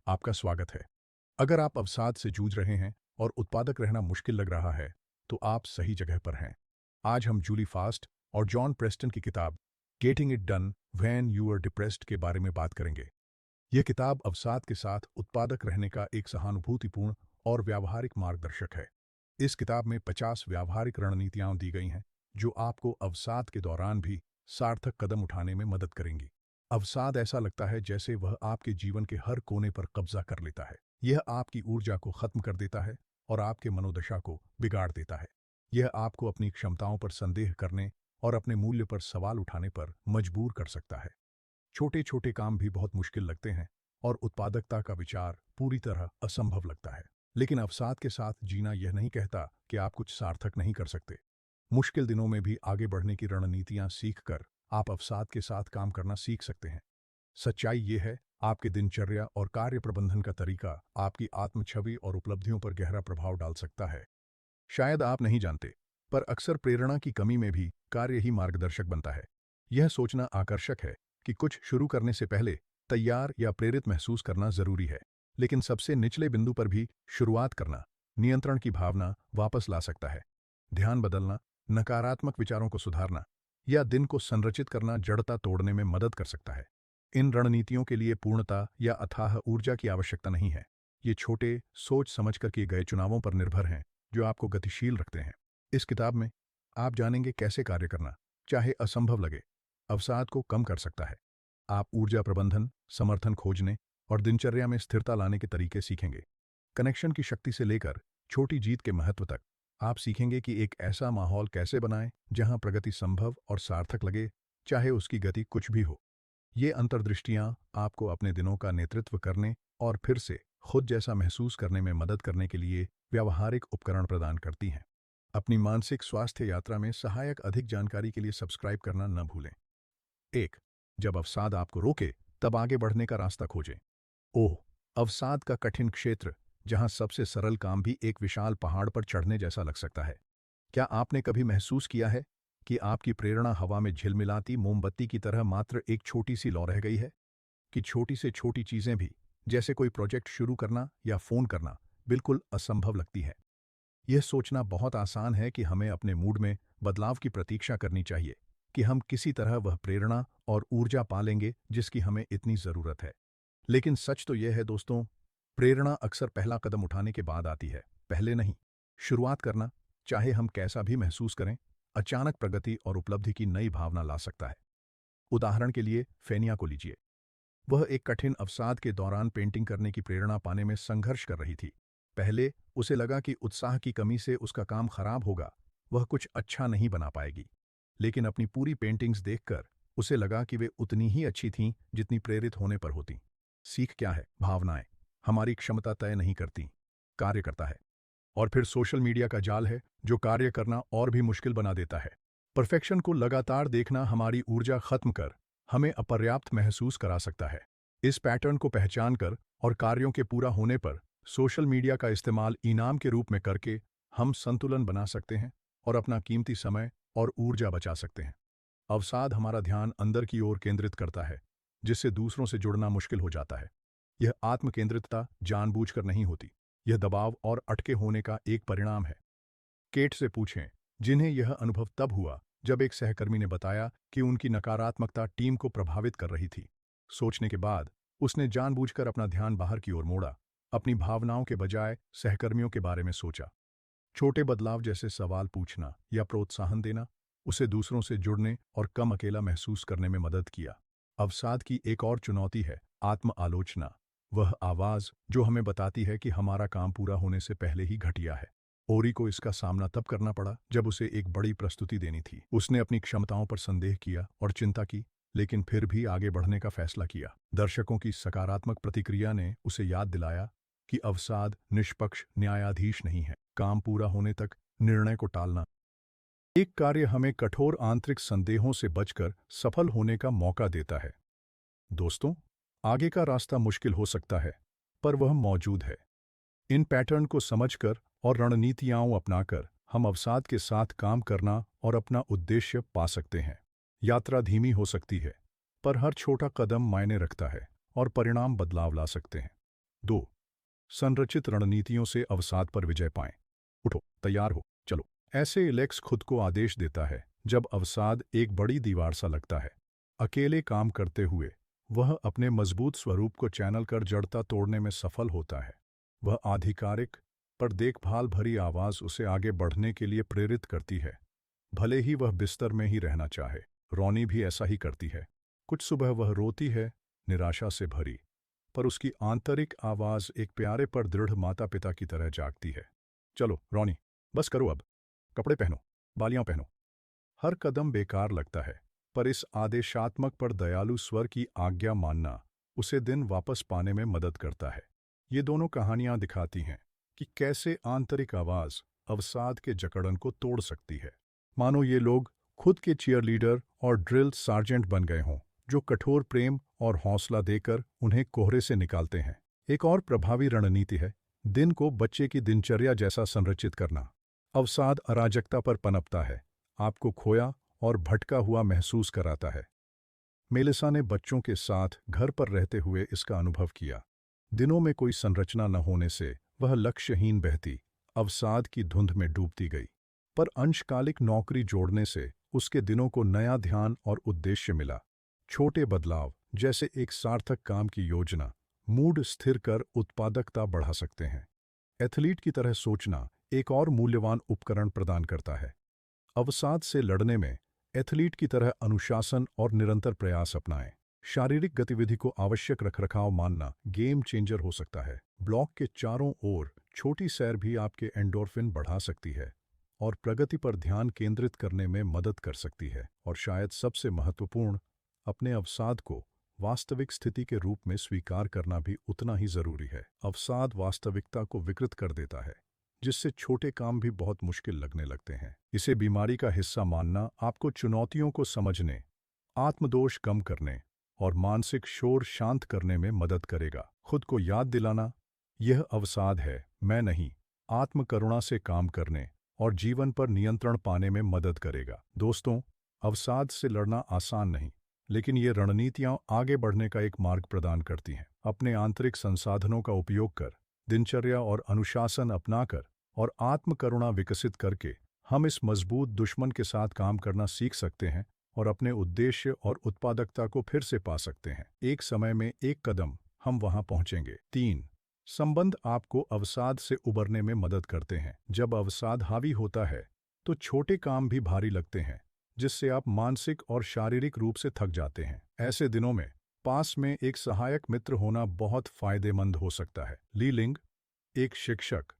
आपका स्वागत है। अगर आप अवसाद से जूझ रहे हैं और उत्पादक रहना मुश्किल लग रहा है, तो आप सही जगह पर हैं। आज हम जूली फास्ट और जॉन प्रेस्टन की किताब getting it done when you are depressed के बारे में बात करेंगे। यह किताब अवसाद के साथ उत्पादक रहने का एक सहानुभूतिपूर्ण और व्यावहारिक मार्गदर्शक है। इस किताब में 50 व्यावहारिक रणनीतियां दी गई हैं, जो आपको अवसाद के दौरान भी सार्थक कदम उठाने में मदद करेंगी। अवसाद ऐसा लगता है जैसे वह आपके जीवन के हर कोने पर कब्जा कर लेता है। यह आपकी ऊर्जा को खत्म कर देता है और आपके मनोदशा को बिगाड़ देता है। यह आपको अपनी क्षमताओं पर संदेह करने और अपने मूल्य पर सवाल उठाने पर मजबूर कर सकता है। छोटे छोटे काम भी बहुत मुश्किल लगते हैं और उत्पादकता का विचार पूरी तरह असंभव लगता है। लेकिन अवसाद के साथ जीना यह नहीं कहता कि आप कुछ सार्थक नहीं कर सकते। मुश्किल दिनों में भी आगे बढ़ने की रणनीतियां सीखकर आप अवसाद के साथ काम करना सीख सकते हैं। सच्चाई ये है, आपके दिनचर्या और कार्य प्रबंधन का तरीका आपकी आत्म छवि और उपलब्धियों पर गहरा प्रभाव डाल सकता है। शायद आप नहीं जानते, पर अक्सर प्रेरणा की कमी में भी कार्य ही मार्गदर्शक बनता है। यह सोचना आकर्षक है कि कुछ शुरू करने से पहले तैयार या प्रेरित महसूस करना जरूरी है, लेकिन सबसे निचले बिंदु पर भी शुरुआत करना नियंत्रण की भावना वापस ला सकता है। ध्यान बदलना, नकारात्मक विचारों को सुधारना या दिन को संरचित करना जड़ता तोड़ने में मदद कर सकता है। इन रणनीतियों के लिए पूर्णता या अथाह ऊर्जा की आवश्यकता नहीं है। ये छोटे, सोच समझकर किए गए चुनावों पर निर्भर हैं, जो आपको गतिशील रखते हैं। इस किताब में आप जानेंगे कैसे कार्य करना, चाहे असंभव लगे, अवसाद को कम कर सकता है। आप ऊर्जा प्रबंधन, समर्थन खोजने और दिनचर्या में स्थिरता लाने के तरीके सीखेंगे। कनेक्शन की शक्ति से लेकर छोटी जीत के महत्व तक आप सीखेंगे कि एक ऐसा माहौल कैसे बनाएं जहां प्रगति संभव और सार्थक लगे, चाहे उसकी गति कुछ भी हो। ये अंतर्दृष्टियां आपको अपने दिनों का नेतृत्व करने और फिर से खुद जैसा महसूस करने में मदद करने के लिए व्यावहारिक उपकरण प्रदान करती हैं। अपनी मानसिक स्वास्थ्य यात्रा में सहायक अधिक जानकारी के लिए सब्सक्राइब करना न भूलें। 1. जब अवसाद आपको रोके, तब आगे बढ़ने का रास्ता खोजें। ओह, अवसाद का कठिन क्षेत्र, जहां सबसे सरल काम भी एक विशाल पहाड़ पर चढ़ने जैसा लग सकता है। क्या आपने कभी महसूस किया है कि आपकी प्रेरणा हवा में झिलमिलाती मोमबत्ती की तरह मात्र एक छोटी सी लौ रह गई है? कि छोटी से छोटी चीजें भी, जैसे कोई प्रोजेक्ट शुरू करना या फोन करना, बिल्कुल असंभव लगती है। यह सोचना बहुत आसान है कि हमें अपने मूड में बदलाव की प्रतीक्षा करनी चाहिए, कि हम किसी तरह वह प्रेरणा और ऊर्जा पा लेंगे जिसकी हमें इतनी जरूरत है। लेकिन सच तो यह है दोस्तों, प्रेरणा अक्सर पहला कदम उठाने के बाद आती है, पहले नहीं। शुरुआत करना, चाहे हम कैसा भी महसूस करें, अचानक प्रगति और उपलब्धि की नई भावना ला सकता है। उदाहरण के लिए फेनिया को लीजिए। वह एक कठिन अवसाद के दौरान पेंटिंग करने की प्रेरणा पाने में संघर्ष कर रही थी। पहले उसे लगा कि उत्साह की कमी से उसका काम खराब होगा, वह कुछ अच्छा नहीं बना पाएगी। लेकिन अपनी पूरी पेंटिंग्स देखकर उसे लगा कि वे उतनी ही अच्छी थीं जितनी प्रेरित होने पर होती। सीख क्या है? भावनाएं हमारी क्षमता तय नहीं करती, कार्य करता है। और फिर सोशल मीडिया का जाल है, जो कार्य करना और भी मुश्किल बना देता है। परफेक्शन को लगातार देखना हमारी ऊर्जा खत्म कर हमें अपर्याप्त महसूस करा सकता है। इस पैटर्न को पहचान कर और कार्यों के पूरा होने पर सोशल मीडिया का इस्तेमाल इनाम के रूप में करके हम संतुलन बना सकते हैं और अपना कीमती समय और ऊर्जा बचा सकते हैं। अवसाद हमारा ध्यान अंदर की ओर केंद्रित करता है, जिससे दूसरों से जुड़ना मुश्किल हो जाता है। यह आत्म केंद्रितता जानबूझकर नहीं होती, यह दबाव और अटके होने का एक परिणाम है। केट से पूछें, जिन्हें यह अनुभव तब हुआ जब एक सहकर्मी ने बताया कि उनकी नकारात्मकता टीम को प्रभावित कर रही थी। सोचने के बाद उसने जानबूझकर अपना ध्यान बाहर की ओर मोड़ा, अपनी भावनाओं के बजाय सहकर्मियों के बारे में सोचा। छोटे बदलाव जैसे सवाल पूछना या प्रोत्साहन देना उसे दूसरों से जुड़ने और कम अकेला महसूस करने में मदद किया। अवसाद की एक और चुनौती है आत्म आलोचना, वह आवाज जो हमें बताती है कि हमारा काम पूरा होने से पहले ही घटिया है। ओरी को इसका सामना तब करना पड़ा जब उसे एक बड़ी प्रस्तुति देनी थी। उसने अपनी क्षमताओं पर संदेह किया और चिंता की, लेकिन फिर भी आगे बढ़ने का फैसला किया। दर्शकों की सकारात्मक प्रतिक्रिया ने उसे याद दिलाया कि अवसाद निष्पक्ष न्यायाधीश नहीं है। काम पूरा होने तक निर्णय को टालना। एक कार्य हमें कठोर आंतरिक संदेहों से बचकर सफल होने का मौका देता है। दोस्तों, आगे का रास्ता मुश्किल हो सकता है, पर वह मौजूद है। इन पैटर्न को समझकर और रणनीतियां अपनाकर हम अवसाद के साथ काम करना और अपना उद्देश्य पा सकते हैं। यात्रा धीमी हो सकती है, पर हर छोटा कदम मायने रखता है और परिणाम बदलाव ला सकते हैं। 2. संरचित रणनीतियों से अवसाद पर विजय पाएं। उठो, तैयार हो, चलो। ऐसे एलेक्स खुद को आदेश देता है जब अवसाद एक बड़ी दीवार सा लगता है। अकेले काम करते हुए वह अपने मजबूत स्वरूप को चैनल कर जड़ता तोड़ने में सफल होता है। वह आधिकारिक पर देखभाल भरी आवाज उसे आगे बढ़ने के लिए प्रेरित करती है, भले ही वह बिस्तर में ही रहना चाहे। रॉनी भी ऐसा ही करती है। कुछ सुबह वह रोती है, निराशा से भरी, पर उसकी आंतरिक आवाज एक प्यारे पर दृढ़ माता पिता की तरह जागती है। चलो रॉनी, बस करो अब, कपड़े पहनो, बालियां पहनो। हर कदम बेकार लगता है, पर इस आदेशात्मक पर दयालु स्वर की आज्ञा मानना उसे दिन वापस पाने में मदद करता है। ये दोनों कहानियां दिखाती हैं कि कैसे आंतरिक आवाज अवसाद के जकड़न को तोड़ सकती है। मानो ये लोग खुद के चीयरलीडर और ड्रिल सार्जेंट बन गए हों, जो कठोर प्रेम और हौसला देकर उन्हें कोहरे से निकालते हैं। एक और प्रभावी रणनीति है दिन को बच्चे की दिनचर्या जैसा संरचित करना। अवसाद अराजकता पर पनपता है, आपको खोया और भटका हुआ महसूस कराता है। मेलिसा ने बच्चों के साथ घर पर रहते हुए इसका अनुभव किया। दिनों में कोई संरचना न होने से वह लक्ष्यहीन बहती, अवसाद की धुंध में डूबती गई। पर अंशकालिक नौकरी जोड़ने से उसके दिनों को नया ध्यान और उद्देश्य मिला। छोटे बदलाव, जैसे एक सार्थक काम की योजना, मूड स्थिर कर उत्पादकता बढ़ा सकते हैं। एथलीट की तरह सोचना एक और मूल्यवान उपकरण प्रदान करता है। अवसाद से लड़ने में एथलीट की तरह अनुशासन और निरंतर प्रयास अपनाएं। शारीरिक गतिविधि को आवश्यक रखरखाव मानना गेम चेंजर हो सकता है। ब्लॉक के चारों ओर छोटी सैर भी आपके एंडोर्फिन बढ़ा सकती है और प्रगति पर ध्यान केंद्रित करने में मदद कर सकती है। और शायद सबसे महत्वपूर्ण, अपने अवसाद को वास्तविक स्थिति के रूप में स्वीकार करना भी उतना ही जरूरी है। अवसाद वास्तविकता को विकृत कर देता है, जिससे छोटे काम भी बहुत मुश्किल लगने लगते हैं। इसे बीमारी का हिस्सा मानना आपको चुनौतियों को समझने, आत्मदोष कम करने और मानसिक शोर शांत करने में मदद करेगा। खुद को याद दिलाना, यह अवसाद है, मैं नहीं, आत्मकरुणा से काम करने और जीवन पर नियंत्रण पाने में मदद करेगा। दोस्तों, अवसाद से लड़ना आसान नहीं, लेकिन ये रणनीतियां आगे बढ़ने का एक मार्ग प्रदान करती हैं। अपने आंतरिक संसाधनों का उपयोग कर, दिनचर्या और अनुशासन अपनाकर और आत्मकरुणा विकसित करके हम इस मजबूत दुश्मन के साथ काम करना सीख सकते हैं और अपने उद्देश्य और उत्पादकता को फिर से पा सकते हैं। एक समय में एक कदम, हम वहां पहुंचेंगे। 3. संबंध आपको अवसाद से उबरने में मदद करते हैं। जब अवसाद हावी होता है तो छोटे काम भी भारी लगते हैं, जिससे आप मानसिक और शारीरिक रूप से थक जाते हैं। ऐसे दिनों में पास में एक सहायक मित्र होना बहुत फायदेमंद हो सकता है। ली लिंग, एक शिक्षक,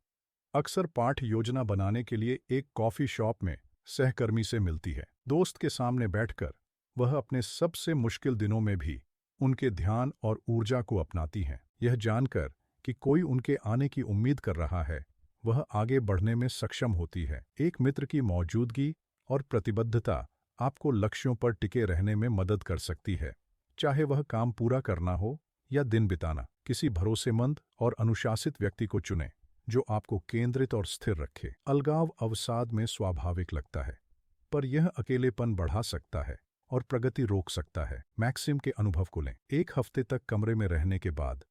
अक्सर पाठ योजना बनाने के लिए एक कॉफी शॉप में सहकर्मी से मिलती है। दोस्त के सामने बैठकर वह अपने सबसे मुश्किल दिनों में भी उनके ध्यान और ऊर्जा को अपनाती हैं। यह जानकर कि कोई उनके आने की उम्मीद कर रहा है, वह आगे बढ़ने में सक्षम होती है। एक मित्र की मौजूदगी और प्रतिबद्धता आपको लक्ष्यों पर टिके रहने में मदद कर सकती है, चाहे वह काम पूरा करना हो या दिन बिताना। किसी भरोसेमंद और अनुशासित व्यक्ति को चुनें जो आपको केंद्रित और स्थिर रखे। अलगाव अवसाद में स्वाभाविक लगता है, पर यह अकेलेपन बढ़ा सकता है और प्रगति रोक सकता है। मैक्सिम के अनुभव को लें। एक हफ्ते तक कमरे में रहने के बाद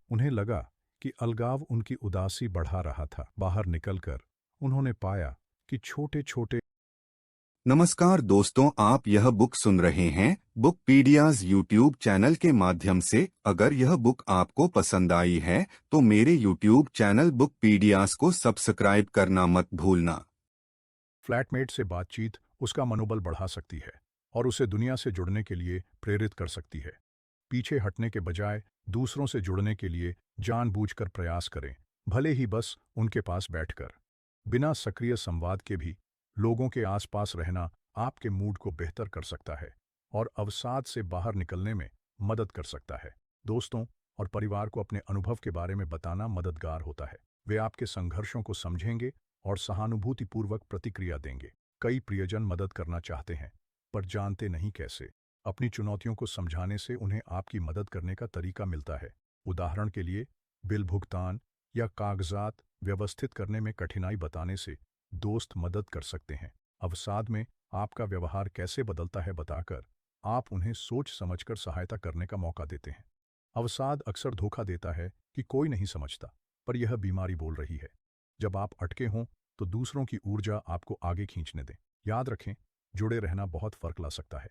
उन्हें लगा कि अलगाव उनकी उदासी बढ़ा रहा था। बाहर निकलकर उन्होंने पाया कि छोटे छोटे। नमस्कार दोस्तों, आप यह बुक सुन रहे हैं बुकपीडियाज यूट्यूब चैनल के माध्यम से। अगर यह बुक आपको पसंद आई है तो मेरे यूट्यूब चैनल बुकपीडियाज को सब्सक्राइब करना मत भूलना। फ्लैटमेट से बातचीत उसका मनोबल बढ़ा सकती है और उसे दुनिया से जुड़ने के लिए प्रेरित कर सकती है। पीछे हटने के बजाय दूसरों से जुड़ने के लिए जानबूझकर प्रयास करें, भले ही बस उनके पास बैठकर। बिना सक्रिय संवाद के भी लोगों के आसपास रहना आपके मूड को बेहतर कर सकता है और अवसाद से बाहर निकलने में मदद कर सकता है। दोस्तों और परिवार को अपने अनुभव के बारे में बताना मददगार होता है। वे आपके संघर्षों को समझेंगे और सहानुभूतिपूर्वक प्रतिक्रिया देंगे। कई प्रियजन मदद करना चाहते हैं, पर जानते नहीं कैसे। अपनी चुनौतियों को समझाने से उन्हें आपकी मदद करने का तरीका मिलता है। उदाहरण के लिए, बिल भुगतान या कागजात व्यवस्थित करने में कठिनाई बताने से दोस्त मदद कर सकते हैं। अवसाद में आपका व्यवहार कैसे बदलता है बताकर आप उन्हें सोच समझकर सहायता करने का मौका देते हैं। अवसाद अक्सर धोखा देता है कि कोई नहीं समझता, पर यह बीमारी बोल रही है। जब आप अटके हों तो दूसरों की ऊर्जा आपको आगे खींचने दें। याद रखें, जुड़े रहना बहुत फर्क ला सकता है।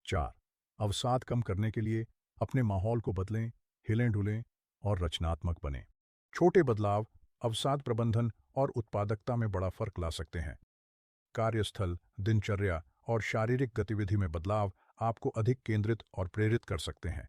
4. अवसाद कम करने के लिए अपने माहौल को बदलें, हिलें-डुलें और रचनात्मक बनें। छोटे बदलाव अवसाद प्रबंधन और उत्पादकता में बड़ा फर्क ला सकते हैं। कार्यस्थल, दिनचर्या और शारीरिक गतिविधि में बदलाव आपको अधिक केंद्रित और प्रेरित कर सकते हैं।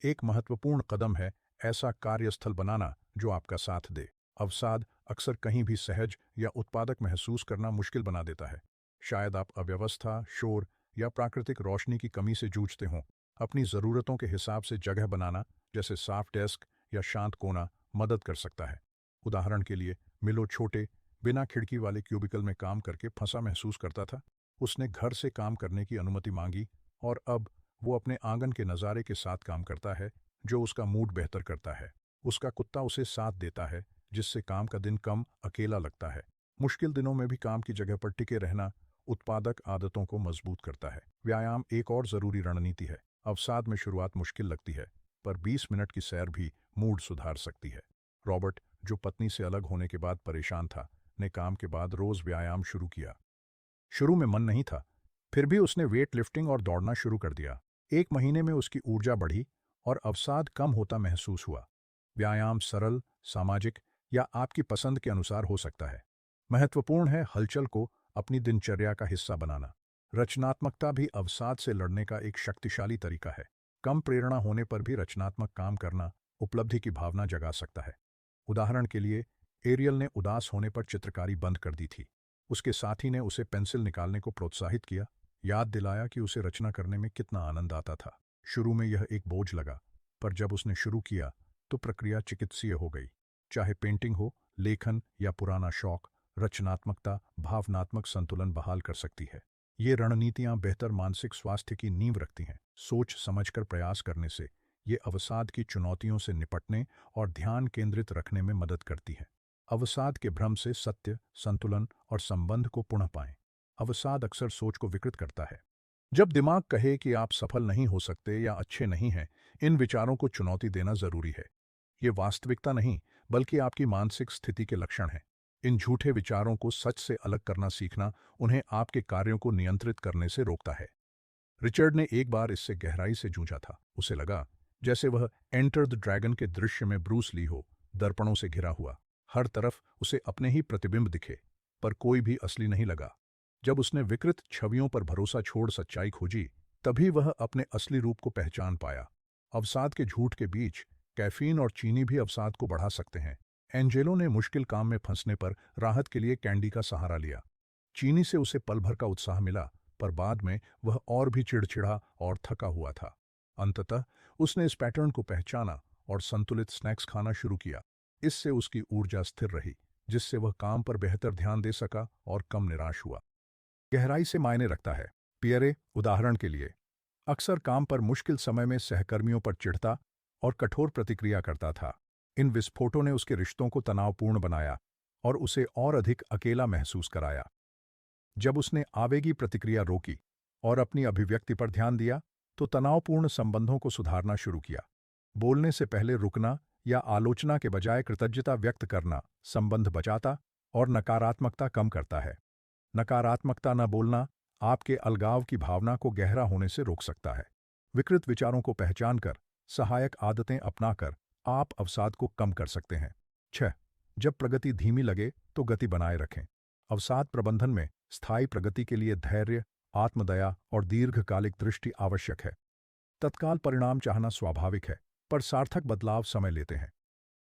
एक महत्वपूर्ण कदम है ऐसा कार्यस्थल बनाना जो आपका साथ दे। अवसाद अक्सर कहीं भी सहज या उत्पादक महसूस करना मुश्किल बना देता है। शायद आप अव्यवस्था, शोर या प्राकृतिक रोशनी की कमी से जूझते हों। अपनी ज़रूरतों के हिसाब से जगह बनाना, जैसे साफ डेस्क या शांत कोना, मदद कर सकता है। उदाहरण के लिए, मिलो छोटे, बिना खिड़की वाले क्यूबिकल में काम करके फंसा महसूस करता था। उसने घर से काम करने की अनुमति मांगी और अब वो अपने आंगन के नज़ारे के साथ काम करता है, जो उसका मूड बेहतर करता है। उसका कुत्ता उसे साथ देता है, जिससे काम का दिन कम अकेला लगता है। मुश्किल दिनों में भी काम की जगह पर टिके रहना उत्पादक आदतों को मजबूत करता है। व्यायाम एक और ज़रूरी रणनीति है। अवसाद में शुरुआत मुश्किल लगती है, पर 20 मिनट की सैर भी मूड सुधार सकती है। रॉबर्ट, जो पत्नी से अलग होने के बाद परेशान था, ने काम के बाद रोज़ व्यायाम शुरू किया। शुरू में मन नहीं था, फिर भी उसने वेट लिफ्टिंग और दौड़ना शुरू कर दिया। 1 महीने में उसकी ऊर्जा बढ़ी और अवसाद कम होता महसूस हुआ। व्यायाम सरल, सामाजिक या आपकी पसंद के अनुसार हो सकता है। महत्वपूर्ण है हलचल को अपनी दिनचर्या का हिस्सा बनाना। रचनात्मकता भी अवसाद से लड़ने का एक शक्तिशाली तरीका है। कम प्रेरणा होने पर भी रचनात्मक काम करना उपलब्धि की भावना जगा सकता है। उदाहरण के लिए, एरियल ने उदास होने पर चित्रकारी बंद कर दी थी। उसके साथी ने उसे पेंसिल निकालने को प्रोत्साहित किया, याद दिलाया कि उसे रचना करने में कितना आनंद आता था। शुरू में यह एक बोझ लगा, पर जब उसने शुरू किया तो प्रक्रिया चिकित्सीय हो गई। चाहे पेंटिंग हो, लेखन या पुराना शौक, रचनात्मकता भावनात्मक संतुलन बहाल कर सकती है। ये रणनीतियां बेहतर मानसिक स्वास्थ्य की नींव रखती हैं। सोच समझकर प्रयास करने से ये अवसाद की चुनौतियों से निपटने और ध्यान केंद्रित रखने में मदद करती हैं। अवसाद के भ्रम से सत्य, संतुलन और संबंध को पुनः पाएं। अवसाद अक्सर सोच को विकृत करता है। जब दिमाग कहे कि आप सफल नहीं हो सकते या अच्छे नहीं हैं, इन विचारों को चुनौती देना जरूरी है। ये वास्तविकता नहीं, बल्कि आपकी मानसिक स्थिति के लक्षण हैं। इन झूठे विचारों को सच से अलग करना सीखना उन्हें आपके कार्यों को नियंत्रित करने से रोकता है। रिचर्ड ने एक बार इससे गहराई से जूझा था। उसे लगा जैसे वह एंटर द ड्रैगन के दृश्य में ब्रूस ली हो, दर्पणों से घिरा हुआ। हर तरफ उसे अपने ही प्रतिबिंब दिखे, पर कोई भी असली नहीं लगा। जब उसने विकृत छवियों पर भरोसा छोड़ सच्चाई खोजी, तभी वह अपने असली रूप को पहचान पाया। अवसाद के झूठ के बीच कैफीन और चीनी भी अवसाद को बढ़ा सकते हैं। एंजेलो ने मुश्किल काम में फंसने पर राहत के लिए कैंडी का सहारा लिया। चीनी से उसे पल भर का उत्साह मिला, पर बाद में वह और भी चिड़चिड़ा और थका हुआ था। अंततः उसने इस पैटर्न को पहचाना और संतुलित स्नैक्स खाना शुरू किया। इससे उसकी ऊर्जा स्थिर रही, जिससे वह काम पर बेहतर ध्यान दे सका और कम निराश हुआ। गहराई से मायने रखता है। पियरे, उदाहरण के लिए, अक्सर काम पर मुश्किल समय में सहकर्मियों पर चिढ़ता और कठोर प्रतिक्रिया करता था। इन विस्फोटों ने उसके रिश्तों को तनावपूर्ण बनाया और उसे और अधिक अकेला महसूस कराया। जब उसने आवेगी प्रतिक्रिया रोकी और अपनी अभिव्यक्ति पर ध्यान दिया, तो तनावपूर्ण संबंधों को सुधारना शुरू किया। बोलने से पहले रुकना या आलोचना के बजाय कृतज्ञता व्यक्त करना संबंध बचाता और नकारात्मकता कम करता है। नकारात्मकता न बोलना आपके अलगाव की भावना को गहरा होने से रोक सकता है। विकृत विचारों को पहचानकर सहायक आदतें अपनाकर आप अवसाद को कम कर सकते हैं। 6. जब प्रगति धीमी लगे तो गति बनाए रखें। अवसाद प्रबंधन में स्थायी प्रगति के लिए धैर्य, आत्मदया और दीर्घकालिक दृष्टि आवश्यक है। तत्काल परिणाम चाहना स्वाभाविक है, पर सार्थक बदलाव समय लेते हैं।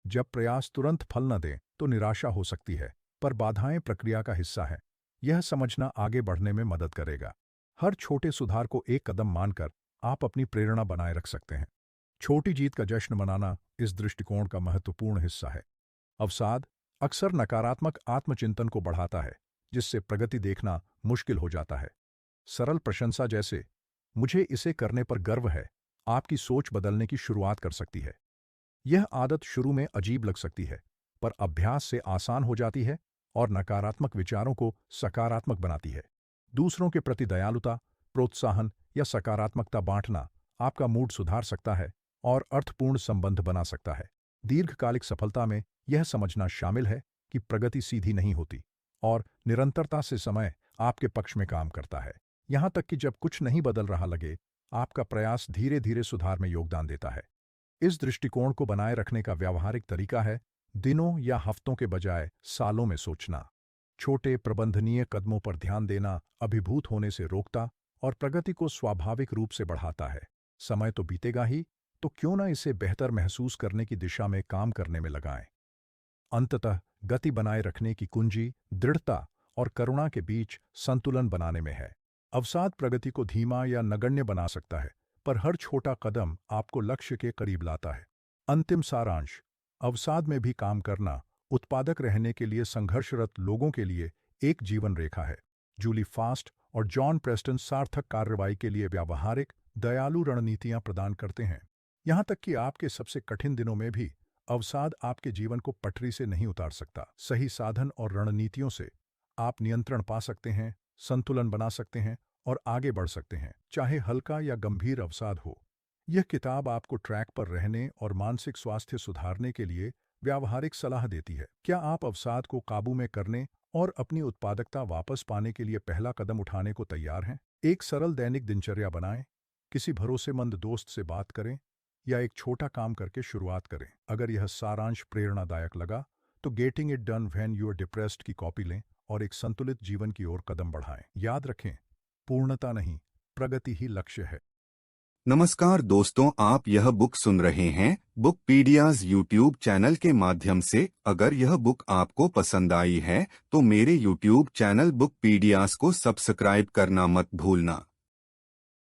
जब प्रयास तुरंत फल न दें तो निराशा हो सकती है, पर बाधाएं प्रक्रिया का हिस्सा है। यह समझना आगे बढ़ने में मदद करेगा। हर छोटे सुधार को एक कदम मानकर आप अपनी प्रेरणा बनाए रख सकते हैं। छोटी जीत का जश्न मनाना इस दृष्टिकोण का महत्वपूर्ण हिस्सा है। अवसाद अक्सर नकारात्मक आत्मचिंतन को बढ़ाता है, जिससे प्रगति देखना मुश्किल हो जाता है। सरल प्रशंसा जैसे मुझे इसे करने पर गर्व है, आपकी सोच बदलने की शुरुआत कर सकती है। यह आदत शुरू में अजीब लग सकती है, पर अभ्यास से आसान हो जाती है और नकारात्मक विचारों को सकारात्मक बनाती है। दूसरों के प्रति दयालुता, प्रोत्साहन या सकारात्मकता बांटना आपका मूड सुधार सकता है और अर्थपूर्ण संबंध बना सकता है। दीर्घकालिक सफलता में यह समझना शामिल है कि प्रगति सीधी नहीं होती और निरंतरता से समय आपके पक्ष में काम करता है। यहाँ तक कि जब कुछ नहीं बदल रहा लगे, आपका प्रयास धीरे धीरे सुधार में योगदान देता है। इस दृष्टिकोण को बनाए रखने का व्यावहारिक तरीका है दिनों या हफ्तों के बजाय सालों में सोचना। छोटे प्रबंधनीय कदमों पर ध्यान देना अभिभूत होने से रोकता और प्रगति को स्वाभाविक रूप से बढ़ाता है। समय तो बीतेगा ही, तो क्यों ना इसे बेहतर महसूस करने की दिशा में काम करने में लगाएं। अंततः गति बनाए रखने की कुंजी दृढ़ता और करुणा के बीच संतुलन बनाने में है। अवसाद प्रगति को धीमा या नगण्य बना सकता है, पर हर छोटा कदम आपको लक्ष्य के करीब लाता है। अंतिम सारांश: अवसाद में भी काम करना उत्पादक रहने के लिए संघर्षरत लोगों के लिए एक जीवन रेखा है। जूली फास्ट और जॉन प्रेस्टन सार्थक कार्रवाई के लिए व्यावहारिक, दयालु रणनीतियां प्रदान करते हैं। यहां तक कि आपके सबसे कठिन दिनों में भी अवसाद आपके जीवन को पटरी से नहीं उतार सकता। सही साधन और रणनीतियों से आप नियंत्रण पा सकते हैं, संतुलन बना सकते हैं और आगे बढ़ सकते हैं, चाहे हल्का या गंभीर अवसाद हो। यह किताब आपको ट्रैक पर रहने और मानसिक स्वास्थ्य सुधारने के लिए व्यावहारिक सलाह देती है। क्या आप अवसाद को काबू में करने और अपनी उत्पादकता वापस पाने के लिए पहला कदम उठाने को तैयार हैं? एक सरल दैनिक दिनचर्या बनाएं, किसी भरोसेमंद दोस्त से बात करें या एक छोटा काम करके शुरुआत करें। अगर यह सारांश प्रेरणादायक लगा तो getting it done when you are depressed की कॉपी लें और एक संतुलित जीवन की ओर कदम बढ़ाएं। याद रखें, पूर्णता नहीं, प्रगति ही लक्ष्य है। नमस्कार दोस्तों, आप यह बुक सुन रहे हैं बुकपीडियाज यूट्यूब चैनल के माध्यम से। अगर यह बुक आपको पसंद आई है तो मेरे यूट्यूब चैनल बुकपीडियाज को सब्सक्राइब करना मत भूलना।